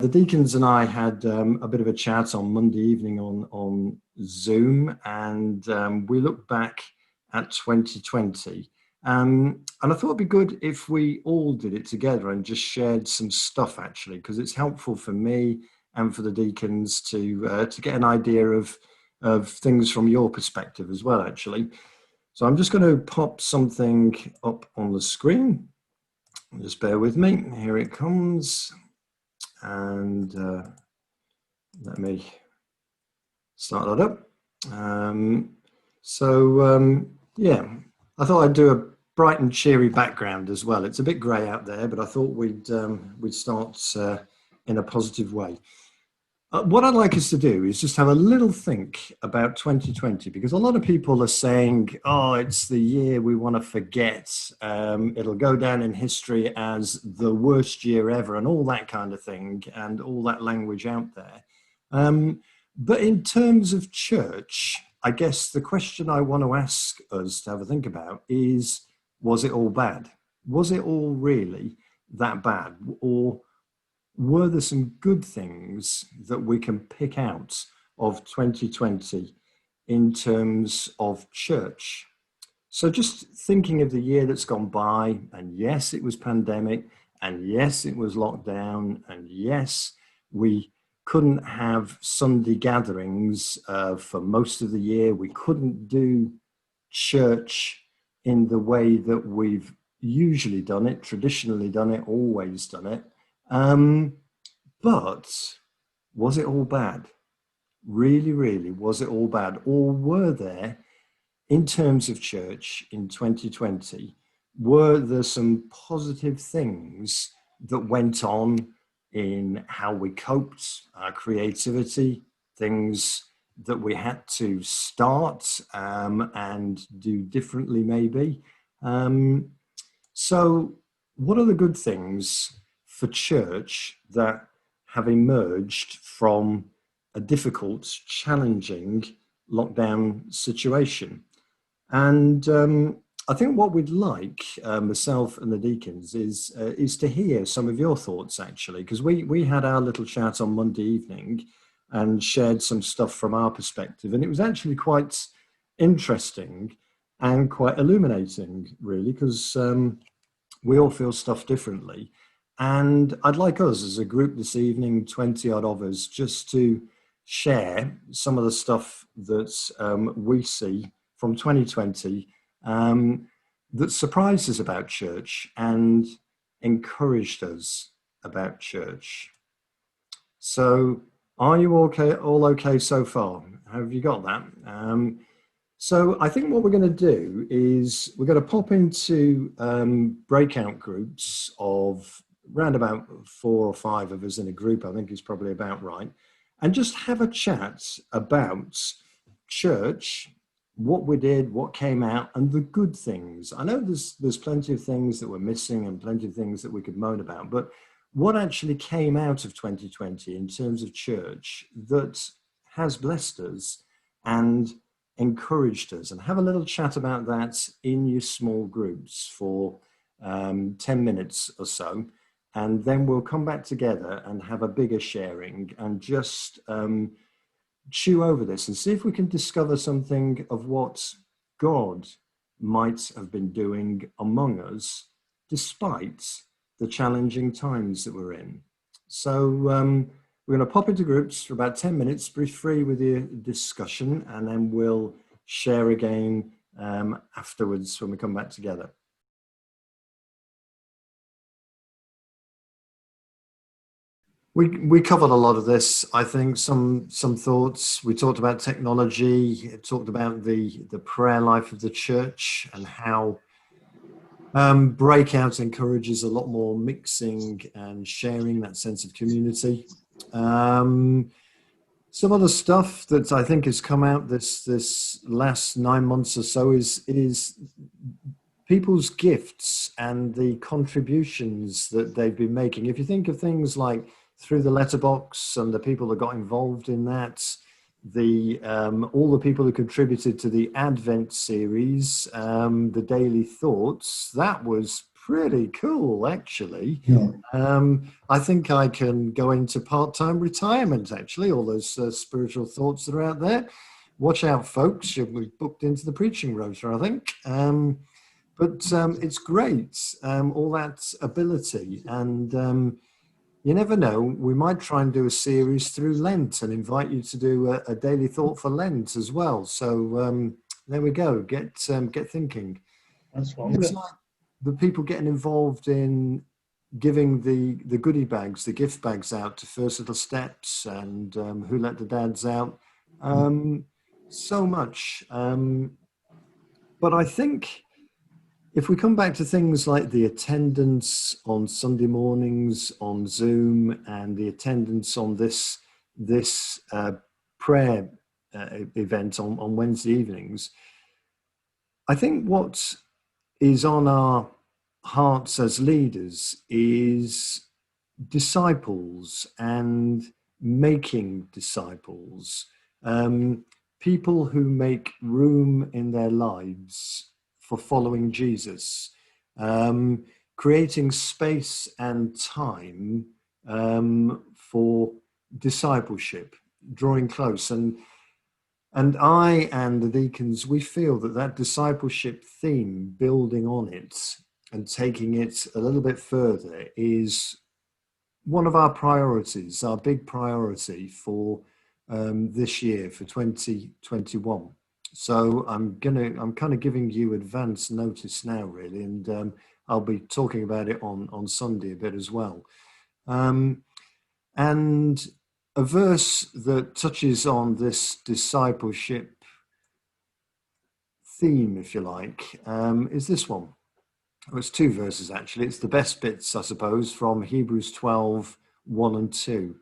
The deacons and I had a bit of a chat on Monday evening on Zoom, and we looked back at 2020. And I thought it'd be good if we all did it together and just shared some stuff, actually, because it's helpful for me and for the deacons to get an idea of things from your perspective as well, actually. So I'm just going to pop something up on the screen. Just bear with me. Here it comes. And let me start that up. Yeah, I thought I'd do a bright and cheery background as well. It's a bit grey out there, but I thought we'd start in a positive way. What I'd like us to do is just have a little think about 2020, because a lot of people are saying, oh, it's the year we want to forget. It'll go down in history as the worst year ever and all that kind of thing and all that language out there. But in terms of church, I guess the question I want to ask us to have a think about is, was it all bad? Was it all really that bad? Or were there some good things that we can pick out of 2020 in terms of church? So just thinking of the year that's gone by, and yes, it was pandemic, and yes, it was lockdown, and yes, we couldn't have Sunday gatherings for most of the year. We couldn't do church in the way that we've usually done it, traditionally done it, always done it. But was it all bad? Really, really, was it all bad? Or were there, in terms of church in 2020, were there some positive things that went on in how we coped, our creativity, things that we had to start and do differently maybe? So what are the good things for church that have emerged from a difficult, challenging lockdown situation? And I think what we'd like, myself and the deacons, is to hear some of your thoughts, actually, because we had our little chat on Monday evening and shared some stuff from our perspective, and it was actually quite interesting and quite illuminating, really, because we all feel stuff differently. And I'd like us as a group this evening, 20 odd of us, just to share some of the stuff that we see from 2020 that surprised us about church and encouraged us about church. So are you all okay so far? Have you got that? So I think what we're going to do is we're going to pop into breakout groups of around about 4 or 5 of us in a group, I think is probably about right, and just have a chat about church, what we did, what came out, and the good things. I know there's plenty of things that were missing and plenty of things that we could moan about, but what actually came out of 2020 in terms of church that has blessed us and encouraged us? And have a little chat about that in your small groups for 10 minutes or so. And then we'll come back together and have a bigger sharing and just chew over this and see if we can discover something of what God might have been doing among us despite the challenging times that we're in. So we're going to pop into groups for about 10 minutes, be free with the discussion, and then we'll share again afterwards when we come back together. We covered a lot of this, I think, some thoughts. We talked about technology, talked about the prayer life of the church and how Breakout encourages a lot more mixing and sharing, that sense of community. Some other stuff that I think has come out this last 9 months or so is people's gifts and the contributions that they've been making. If you think of things like through the letterbox and the people that got involved in that, all the people who contributed to the Advent series, the Daily Thoughts, that was pretty cool, actually. Yeah, I think I can go into part-time retirement, actually, all those spiritual thoughts that are out there. Watch out, folks. You'll be booked into the preaching rota, I think. But it's great, all that ability. And you never know, we might try and do a series through Lent and invite you to do a daily thought for Lent as well. So there we go. Get thinking. that's Things fun. like the people getting involved in giving the goodie bags, the gift bags out to First Little Steps and Who Let the Dads Out. Um, so much. But I think if we come back to things like the attendance on Sunday mornings on Zoom and the attendance on this prayer event on Wednesday evenings, I think what is on our hearts as leaders is disciples and making disciples, people who make room in their lives for following Jesus, creating space and time for discipleship, drawing close. And I and the deacons, we feel that that discipleship theme, building on it and taking it a little bit further, is one of our priorities, our big priority for this year, for 2021. So I'm kind of giving you advance notice now, really, and I'll be talking about it on Sunday a bit as well. And a verse that touches on this discipleship theme, if you like, is this one. Well, it's two verses, actually. It's the best bits, I suppose, from Hebrews 12, 1 and 2.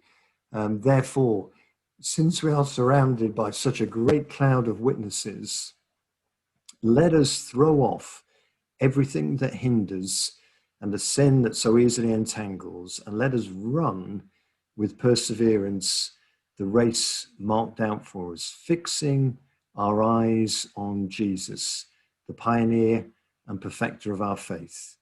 Therefore, since we are surrounded by such a great cloud of witnesses, let us throw off everything that hinders and the sin that so easily entangles, and let us run with perseverance the race marked out for us, fixing our eyes on Jesus, the pioneer and perfecter of our faith,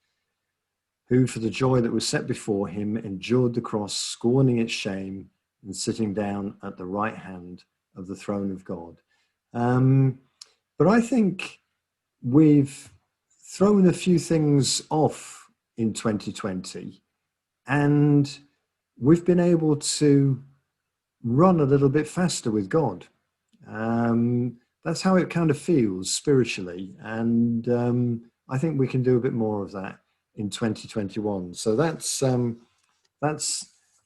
who for the joy that was set before him endured the cross, scorning its shame, and sitting down at the right hand of the throne of God. But I think we've thrown a few things off in 2020, and we've been able to run a little bit faster with God. That's how it kind of feels spiritually, and I think we can do a bit more of that in 2021. So that's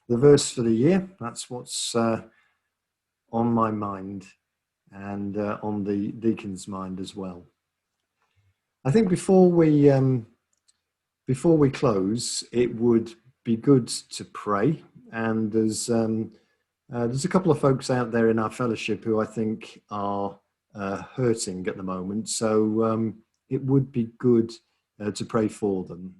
the verse for the year. That's what's on my mind and on the deacon's mind as well. I think before we close, it would be good to pray. And there's a couple of folks out there in our fellowship who I think are hurting at the moment. So it would be good to pray for them.